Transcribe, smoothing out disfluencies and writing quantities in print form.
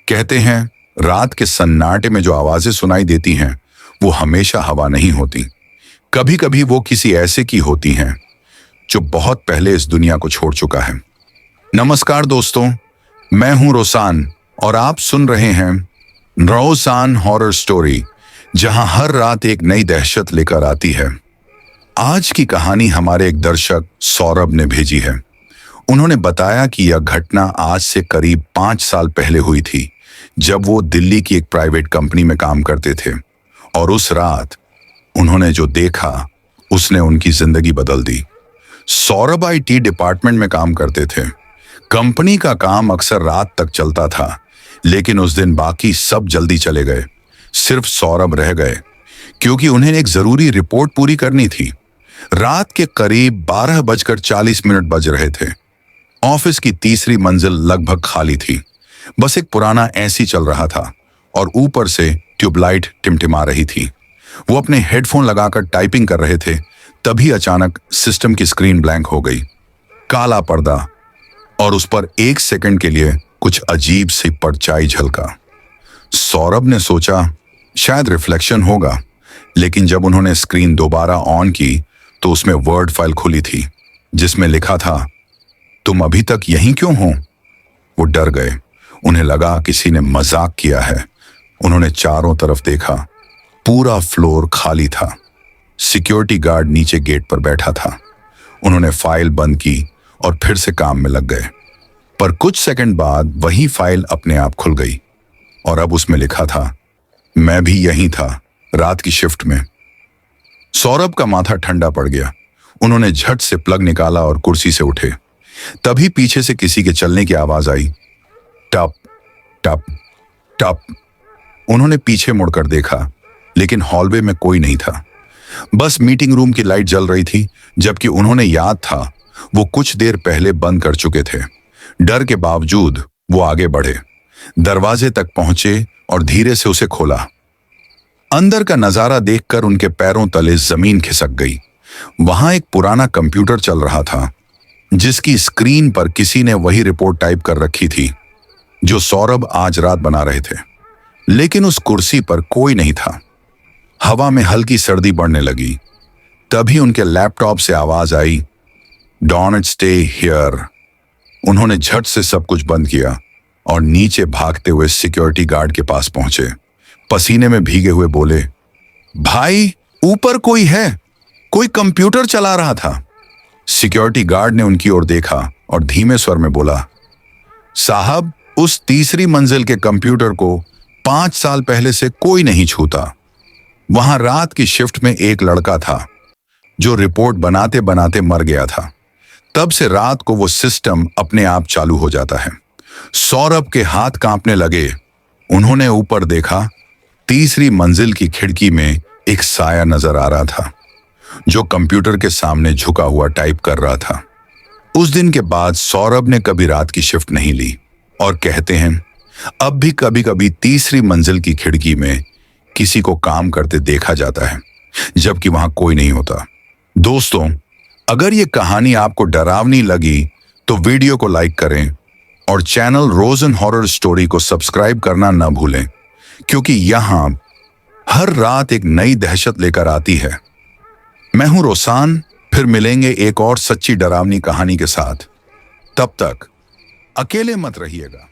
कहते हैं रात के सन्नाटे में जो आवाजें सुनाई देती हैं वो हमेशा हवा नहीं होती। कभी कभी वो किसी ऐसे की होती हैं जो बहुत पहले इस दुनिया को छोड़ चुका है। नमस्कार दोस्तों, मैं हूं रोसान और आप सुन रहे हैं रोसान हॉरर स्टोरी, जहां हर रात एक नई दहशत लेकर आती है। आज की कहानी हमारे एक दर्शक सौरभ ने भेजी है। उन्होंने बताया कि यह घटना आज से करीब 5 साल पहले हुई थी, जब वो दिल्ली की एक प्राइवेट कंपनी में काम करते थे। और उस रात उन्होंने जो देखा उसने उनकी जिंदगी बदल दी। सौरभ आईटी डिपार्टमेंट में काम करते थे। कंपनी का काम अक्सर रात तक चलता था, लेकिन उस दिन बाकी सब जल्दी चले गए। सिर्फ सौरभ रह गए, क्योंकि उन्हें एक जरूरी रिपोर्ट पूरी करनी थी। रात के करीब 12:40 बज रहे थे। ऑफिस की तीसरी मंजिल लगभग खाली थी। बस एक पुराना एसी चल रहा था और ऊपर से ट्यूबलाइट टिमटिमा रही थी। वो अपने हेडफोन लगाकर टाइपिंग कर रहे थे, तभी अचानक सिस्टम की स्क्रीन ब्लैंक हो गई। काला पर्दा और उस पर 1 सेकंड के लिए कुछ अजीब सी परछाई झलका। सौरभ ने सोचा शायद रिफ्लेक्शन होगा, लेकिन जब उन्होंने स्क्रीन दोबारा ऑन की तो उसमें वर्ड फाइल खुली थी, जिसमें लिखा था, तुम अभी तक यहीं क्यों हो? वो डर गए। उन्हें लगा किसी ने मजाक किया है। उन्होंने चारों तरफ देखा। पूरा फ्लोर खाली था। सिक्योरिटी गार्ड नीचे गेट पर बैठा था। उन्होंने फाइल बंद की और फिर से काम में लग गए। पर कुछ सेकंड बाद वही फाइल अपने आप खुल गई और अब उसमें लिखा था, मैं भी यहीं था, रात की शिफ्ट में। सौरभ का माथा ठंडा पड़ गया। उन्होंने झट से प्लग निकाला और कुर्सी से उठे। तभी पीछे से किसी के चलने की आवाज आई। टप टप टप। उन्होंने पीछे मुड़कर देखा, लेकिन हॉलवे में कोई नहीं था। बस मीटिंग रूम की लाइट जल रही थी, जबकि उन्होंने याद था वो कुछ देर पहले बंद कर चुके थे। डर के बावजूद वो आगे बढ़े, दरवाजे तक पहुंचे और धीरे से उसे खोला। अंदर का नजारा देखकर उनके पैरों तले जमीन खिसक गई। वहां एक पुराना कंप्यूटर चल रहा था, जिसकी स्क्रीन पर किसी ने वही रिपोर्ट टाइप कर रखी थी जो सौरभ आज रात बना रहे थे। लेकिन उस कुर्सी पर कोई नहीं था। हवा में हल्की सर्दी बढ़ने लगी। तभी उनके लैपटॉप से आवाज आई, डोंट स्टे हियर। उन्होंने झट से सब कुछ बंद किया और नीचे भागते हुए सिक्योरिटी गार्ड के पास पहुंचे। पसीने में भीगे हुए बोले, भाई ऊपर कोई है, कोई कंप्यूटर चला रहा था। सिक्योरिटी गार्ड ने उनकी ओर देखा और धीमे स्वर में बोला, साहब, उस तीसरी मंजिल के कंप्यूटर को 5 साल पहले से कोई नहीं छूता। वहां रात की शिफ्ट में एक लड़का था जो रिपोर्ट बनाते बनाते मर गया था। तब से रात को वो सिस्टम अपने आप चालू हो जाता है। सौरभ के हाथ कांपने लगे। उन्होंने ऊपर देखा। तीसरी मंजिल की खिड़की में एक साया नजर आ रहा था, जो कंप्यूटर के सामने झुका हुआ टाइप कर रहा था। उस दिन के बाद सौरभ ने कभी रात की शिफ्ट नहीं ली और कहते हैं अब भी कभी कभी तीसरी मंजिल की खिड़की में किसी को काम करते देखा जाता है, जबकि वहां कोई नहीं होता। दोस्तों, अगर ये कहानी आपको डरावनी लगी तो वीडियो को लाइक करें और चैनल रोज़न हॉरर स्टोरी को सब्सक्राइब करना ना भूलें, क्योंकि यहां हर रात एक नई दहशत लेकर आती है। मैं हूं रोसान, फिर मिलेंगे एक और सच्ची डरावनी कहानी के साथ। तब तक अकेले मत रहिएगा।